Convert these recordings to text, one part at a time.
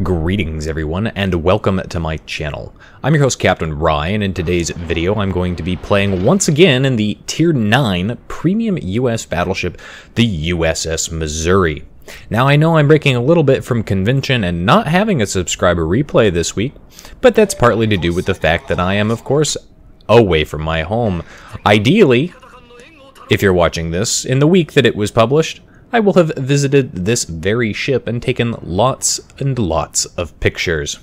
Greetings everyone, and welcome to my channel. I'm your host Captain Rye, and in today's video I'm going to be playing once again in the Tier 9 Premium US battleship, the USS Missouri. Now I know I'm breaking a little bit from convention and not having a subscriber replay this week, but that's partly to do with the fact that I am, of course, away from my home. Ideally, if you're watching this in the week that it was published, I will have visited this very ship and taken lots and lots of pictures.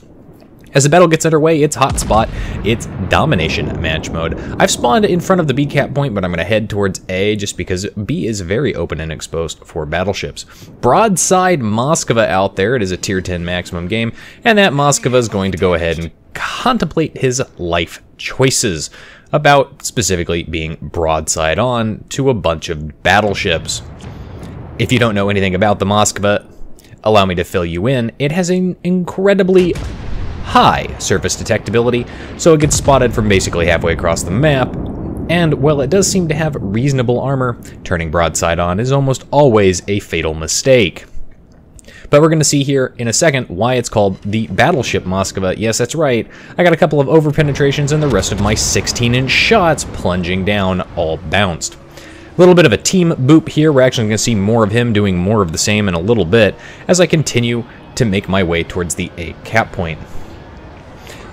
As the battle gets underway, it's hotspot, it's domination match mode. I've spawned in front of the B cap point, but I'm going to head towards A just because B is very open and exposed for battleships. Broadside Moskva out there. It is a tier 10 maximum game, and that Moskva is going to go ahead and contemplate his life choices about specifically being broadside on to a bunch of battleships. If you don't know anything about the Moskva, allow me to fill you in. It has an incredibly high surface detectability, so it gets spotted from basically halfway across the map, and while it does seem to have reasonable armor, turning broadside on is almost always a fatal mistake. But we're going to see here in a second why it's called the Battleship Moskva. Yes, that's right. I got a couple of over-penetrations and the rest of my 16-inch shots plunging down, all bounced. A little bit of a team boop here. We're actually going to see more of him doing more of the same in a little bit as I continue to make my way towards the A cap point.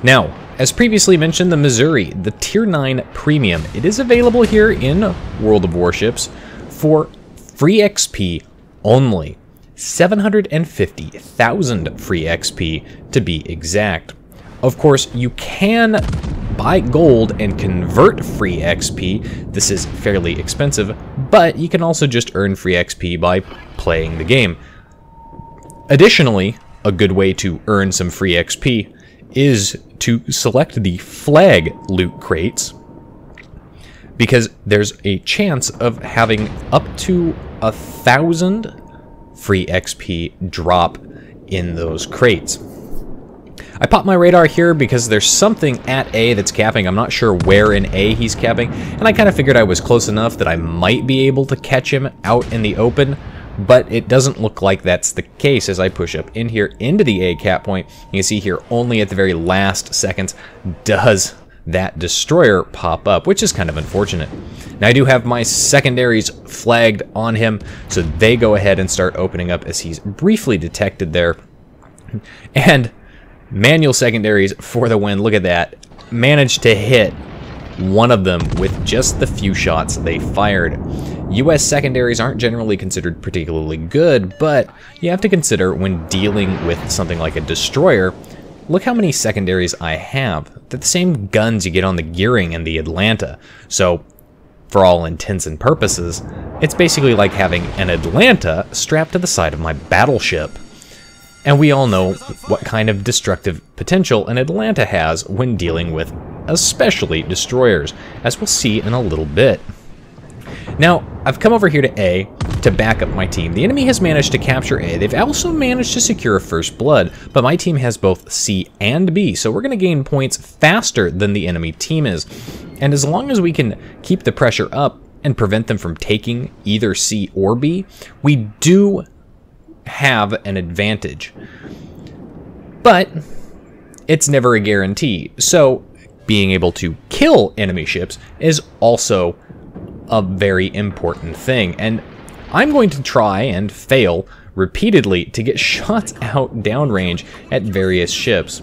Now, as previously mentioned, the Missouri, the Tier 9 Premium, it is available here in World of Warships for free XP only. 750,000 free XP to be exact. Of course, you can buy gold and convert free XP. This is fairly expensive, but you can also just earn free XP by playing the game. Additionally, a good way to earn some free XP is to select the flag loot crates, because there's a chance of having up to 1,000 free XP drop in those crates. I popped my radar here because there's something at A that's capping. I'm not sure where in A he's capping, and I kind of figured I was close enough that I might be able to catch him out in the open, but it doesn't look like that's the case as I push up in here into the A cap point. You can see here only at the very last seconds does that destroyer pop up, which is kind of unfortunate. Now I do have my secondaries flagged on him, so they go ahead and start opening up as he's briefly detected there. And manual secondaries for the win. Look at that. Managed to hit one of them with just the few shots they fired. US secondaries aren't generally considered particularly good, but you have to consider when dealing with something like a destroyer, look how many secondaries I have. They're the same guns you get on the Gearing and the Atlanta. So, for all intents and purposes, it's basically like having an Atlanta strapped to the side of my battleship. And we all know what kind of destructive potential an Atlanta has when dealing with especially destroyers, as we'll see in a little bit. Now, I've come over here to A to back up my team. The enemy has managed to capture A. They've also managed to secure a first blood, but my team has both C and B, so we're going to gain points faster than the enemy team is. And as long as we can keep the pressure up and prevent them from taking either C or B, we do have an advantage. But it's never a guarantee, so being able to kill enemy ships is also a very important thing, and I'm going to try and fail repeatedly to get shots out downrange at various ships.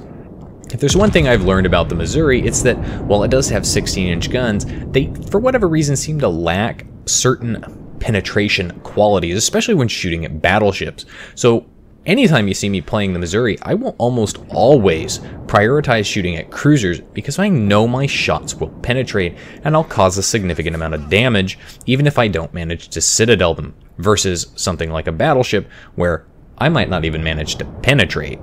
If there's one thing I've learned about the Missouri, it's that while it does have 16-inch guns, they, for whatever reason, seem to lack certain penetration qualities, especially when shooting at battleships. So anytime you see me playing the Missouri, I will almost always prioritize shooting at cruisers because I know my shots will penetrate and I'll cause a significant amount of damage even if I don't manage to citadel them, versus something like a battleship where I might not even manage to penetrate.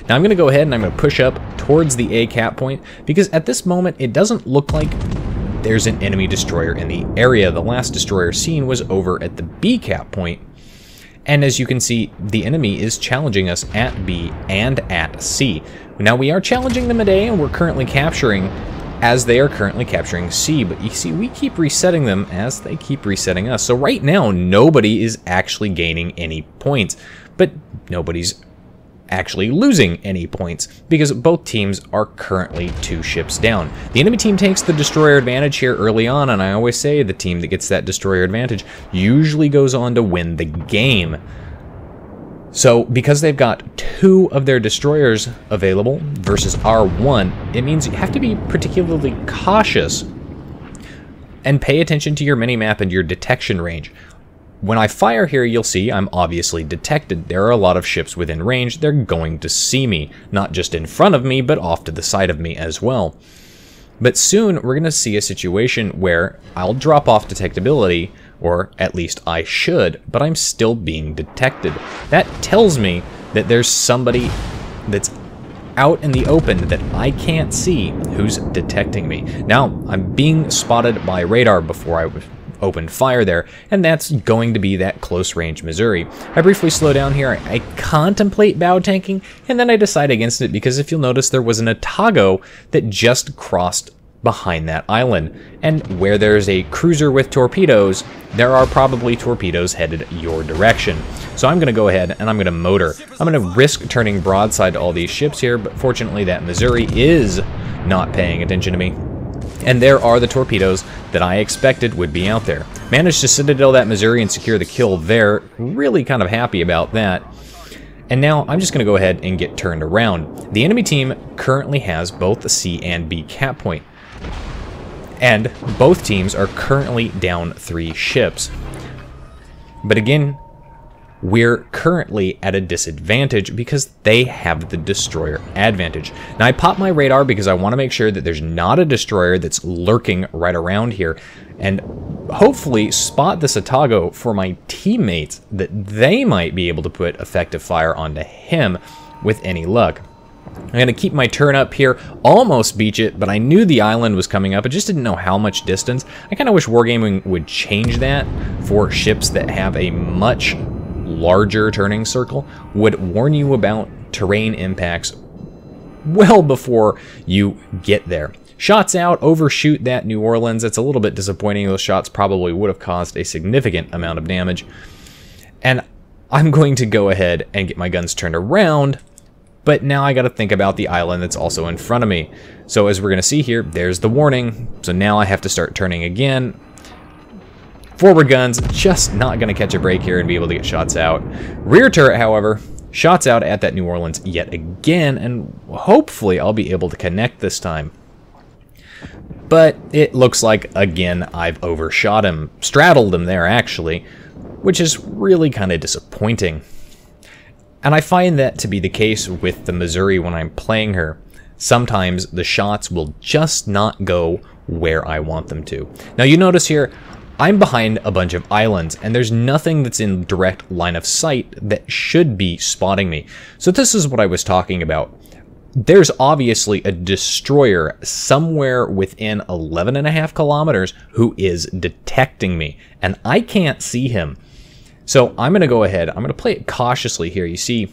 Now I'm going to go ahead and I'm going to push up towards the A cap point because at this moment it doesn't look like there's an enemy destroyer in the area. The last destroyer seen was over at the B cap point. And as you can see, the enemy is challenging us at B and at C. Now we are challenging them at A, and we're currently capturing as they are currently capturing C. But you see, we keep resetting them as they keep resetting us. So right now, nobody is actually gaining any points. But nobody's actually losing any points, because both teams are currently 2 ships down. The enemy team takes the destroyer advantage here early on, and I always say the team that gets that destroyer advantage usually goes on to win the game. So because they've got 2 of their destroyers available versus our 1, it means you have to be particularly cautious and pay attention to your minimap and your detection range. When I fire here, you'll see I'm obviously detected. There are a lot of ships within range. They're going to see me, not just in front of me, but off to the side of me as well. But soon we're going to see a situation where I'll drop off detectability, or at least I should, but I'm still being detected. That tells me that there's somebody that's out in the open that I can't see who's detecting me. Now, I'm being spotted by radar before I opened fire there, and that's going to be that close range Missouri. I briefly slow down here, I contemplate bow tanking, and then I decide against it because if you'll notice there was an Otago that just crossed behind that island, and where there's a cruiser with torpedoes, there are probably torpedoes headed your direction. So I'm going to go ahead and I'm going to motor. I'm going to risk turning broadside to all these ships here, but fortunately that Missouri is not paying attention to me. And there are the torpedoes that I expected would be out there. Managed to citadel that Missouri and secure the kill there. Really kind of happy about that. And now I'm just going to go ahead and get turned around. The enemy team currently has both the C and B cap point. And both teams are currently down 3 ships. But again, we're currently at a disadvantage because they have the destroyer advantage. Now I pop my radar because I want to make sure that there's not a destroyer that's lurking right around here, and hopefully spot this Otago for my teammates that they might be able to put effective fire onto him with any luck. I'm going to keep my turn up here, almost beach it, but I knew the island was coming up. I just didn't know how much distance. I kind of wish Wargaming would change that for ships that have a much larger turning circle, would warn you about terrain impacts well before you get there. Shots out, overshoot that New Orleans. It's a little bit disappointing. Those shots probably would have caused a significant amount of damage. And I'm going to go ahead and get my guns turned around, but now I got to think about the island that's also in front of me. So as we're going to see here, there's the warning. So now I have to start turning again. Forward guns, just not going to catch a break here and be able to get shots out. Rear turret, however, shots out at that New Orleans yet again, and hopefully I'll be able to connect this time. But it looks like, again, I've overshot him. Straddled him there, actually, which is really kind of disappointing. And I find that to be the case with the Missouri when I'm playing her. Sometimes the shots will just not go where I want them to. Now you notice here, I'm behind a bunch of islands, and there's nothing that's in direct line of sight that should be spotting me. So this is what I was talking about. There's obviously a destroyer somewhere within 11.5 kilometers who is detecting me, and I can't see him. So I'm going to go ahead, I'm going to play it cautiously here. You see,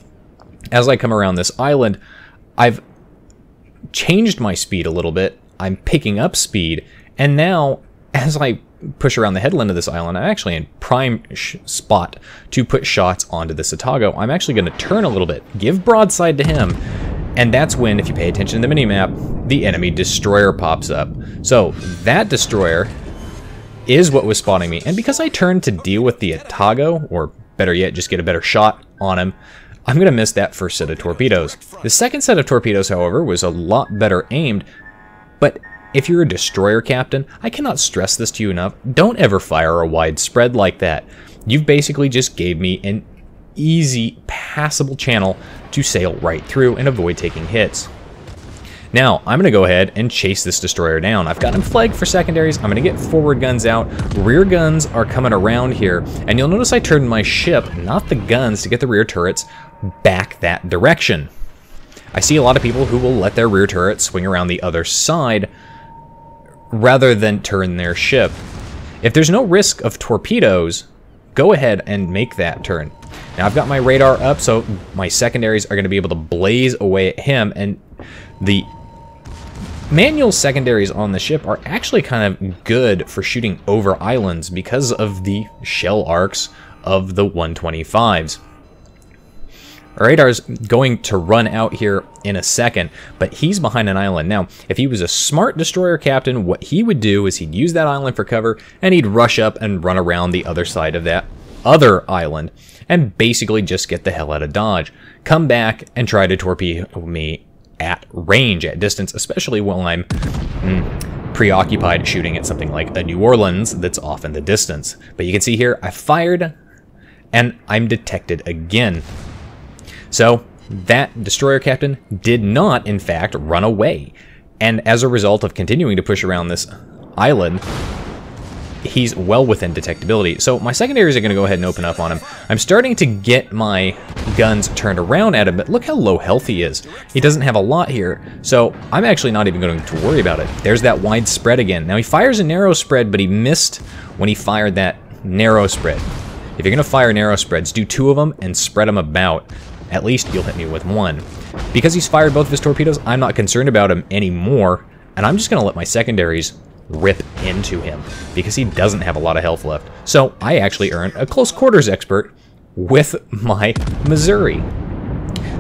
as I come around this island, I've changed my speed a little bit. I'm picking up speed, and now as I push around the headland of this island, I'm actually in prime spot to put shots onto this Otago. I'm actually going to turn a little bit, give broadside to him, and that's when, if you pay attention to the minimap, the enemy destroyer pops up. So that destroyer is what was spotting me, and because I turned to deal with the Otago, or better yet, just get a better shot on him, I'm going to miss that first set of torpedoes. The second set of torpedoes, however, was a lot better aimed, but if you're a destroyer captain, I cannot stress this to you enough, don't ever fire a wide spread like that. You've basically just gave me an easy, passable channel to sail right through and avoid taking hits. Now, I'm going to go ahead and chase this destroyer down. I've got him flagged for secondaries. I'm going to get forward guns out. Rear guns are coming around here, and you'll notice I turned my ship, not the guns, to get the rear turrets back that direction. I see a lot of people who will let their rear turret swing around the other side rather than turn their ship. If there's no risk of torpedoes, go ahead and make that turn. Now I've got my radar up, so my secondaries are going to be able to blaze away at him, and the manual secondaries on the ship are actually kind of good for shooting over islands because of the shell arcs of the 125s. Our radar's going to run out here in a second, but he's behind an island. Now, if he was a smart destroyer captain, what he would do is he'd use that island for cover, and he'd rush up and run around the other side of that other island, and basically just get the hell out of Dodge. Come back and try to torpedo me at range, at distance, especially while I'm preoccupied shooting at something like a New Orleans that's off in the distance. But you can see here, I fired, and I'm detected again. So that destroyer captain did not, in fact, run away. And as a result of continuing to push around this island, he's well within detectability. So my secondaries are going to go ahead and open up on him. I'm starting to get my guns turned around at him, but look how low health he is. He doesn't have a lot here, so I'm actually not even going to worry about it. There's that wide spread again. Now he fires a narrow spread, but he missed when he fired that narrow spread. If you're going to fire narrow spreads, do 2 of them and spread them about. At least you'll hit me with 1. Because he's fired both of his torpedoes, I'm not concerned about him anymore, and I'm just going to let my secondaries rip into him because he doesn't have a lot of health left. So I actually earned a close quarters expert with my Missouri.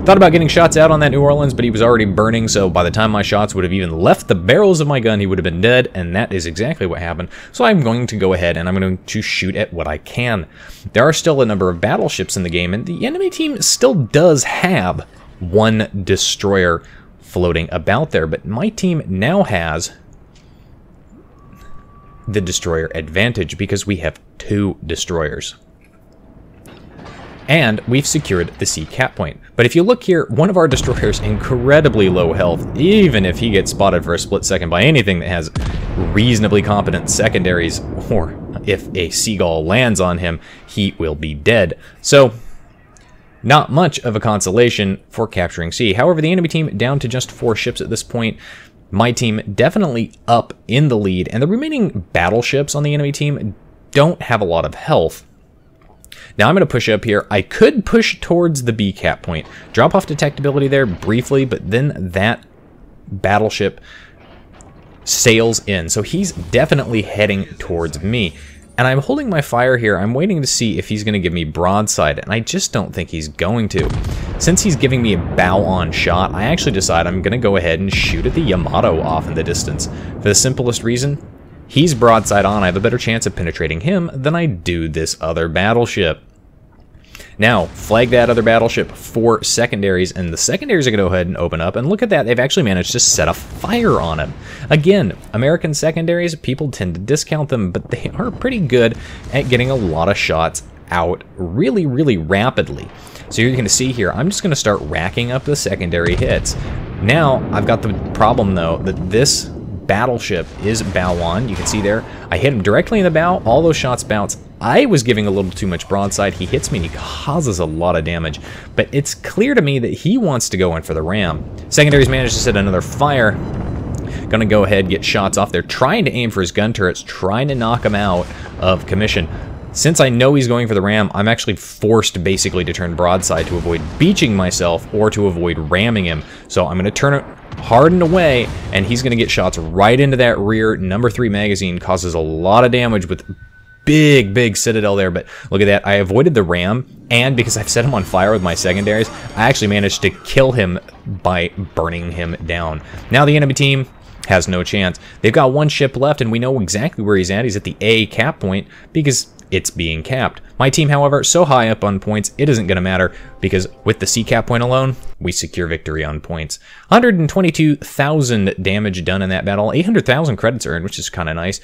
Thought about getting shots out on that New Orleans, but he was already burning, so by the time my shots would have even left the barrels of my gun, he would have been dead, and that is exactly what happened. So I'm going to go ahead and I'm going to shoot at what I can. There are still a number of battleships in the game, and the enemy team still does have 1 destroyer floating about there, but my team now has the destroyer advantage because we have 2 destroyers. And we've secured the sea cap point. But if you look here, one of our destroyers incredibly low health, even if he gets spotted for a split second by anything that has reasonably competent secondaries, or if a seagull lands on him, he will be dead. So not much of a consolation for capturing sea. However, the enemy team down to just 4 ships at this point. My team definitely up in the lead, and the remaining battleships on the enemy team don't have a lot of health. Now I'm going to push up here. I could push towards the B cap point, drop off detectability there briefly, but then that battleship sails in. So he's definitely heading towards me. And I'm holding my fire here. I'm waiting to see if he's going to give me broadside, and I just don't think he's going to. Since he's giving me a bow-on shot, I actually decide I'm going to go ahead and shoot at the Yamato off in the distance. For the simplest reason, he's broadside on. I have a better chance of penetrating him than I do this other battleship. Now, flag that other battleship for secondaries, and the secondaries are going to go ahead and open up, and look at that, they've actually managed to set a fire on him. Again, American secondaries, people tend to discount them, but they are pretty good at getting a lot of shots out really, really rapidly. So you're going to see here, I'm just going to start racking up the secondary hits. Now, I've got the problem, though, that this battleship is bow on. You can see there, I hit him directly in the bow, all those shots bounce. I was giving a little too much broadside. He hits me and he causes a lot of damage, but it's clear to me that he wants to go in for the ram. Secondaries managed to set another fire. Gonna go ahead and get shots off there, trying to aim for his gun turrets, trying to knock him out of commission. Since I know he's going for the ram, I'm actually forced basically to turn broadside to avoid beaching myself or to avoid ramming him. So I'm gonna turn it hard and away, and he's gonna get shots right into that rear number 3 magazine, causes a lot of damage with big citadel there, but look at that. I avoided the ram, and because I've set him on fire with my secondaries, I actually managed to kill him by burning him down. Now the enemy team has no chance. They've got 1 ship left, and we know exactly where he's at. He's at the A cap point because it's being capped. My team, however, so high up on points, it isn't going to matter because with the C cap point alone, we secure victory on points. 122,000 damage done in that battle, 800,000 credits earned, which is kind of nice.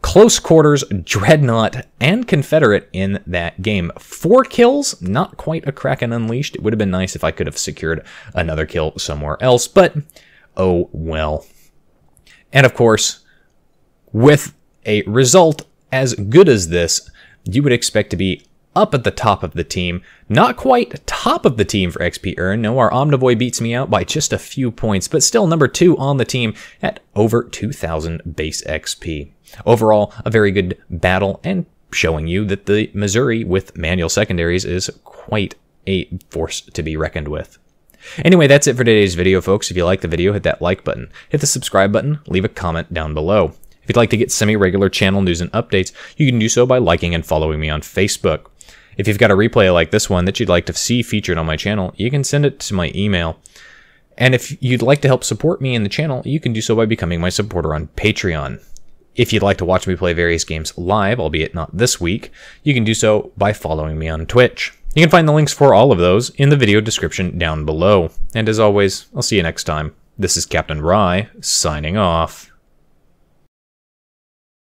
Close quarters, Dreadnought, and Confederate in that game. 4 kills, not quite a Kraken Unleashed. It would have been nice if I could have secured another kill somewhere else, but oh well. And of course, with a result as good as this, you would expect to be up at the top of the team. Not quite top of the team for XP earn. No, our Omnivoy beats me out by just a few points, but still number 2 on the team at over 2,000 base XP. Overall, a very good battle and showing you that the Missouri with manual secondaries is quite a force to be reckoned with. Anyway, that's it for today's video, folks. If you liked the video, hit that like button, hit the subscribe button, leave a comment down below. If you'd like to get semi-regular channel news and updates, you can do so by liking and following me on Facebook. If you've got a replay like this one that you'd like to see featured on my channel, you can send it to my email. And if you'd like to help support me in the channel, you can do so by becoming my supporter on Patreon. If you'd like to watch me play various games live, albeit not this week, you can do so by following me on Twitch. You can find the links for all of those in the video description down below. And as always, I'll see you next time. This is Captain Rye, signing off.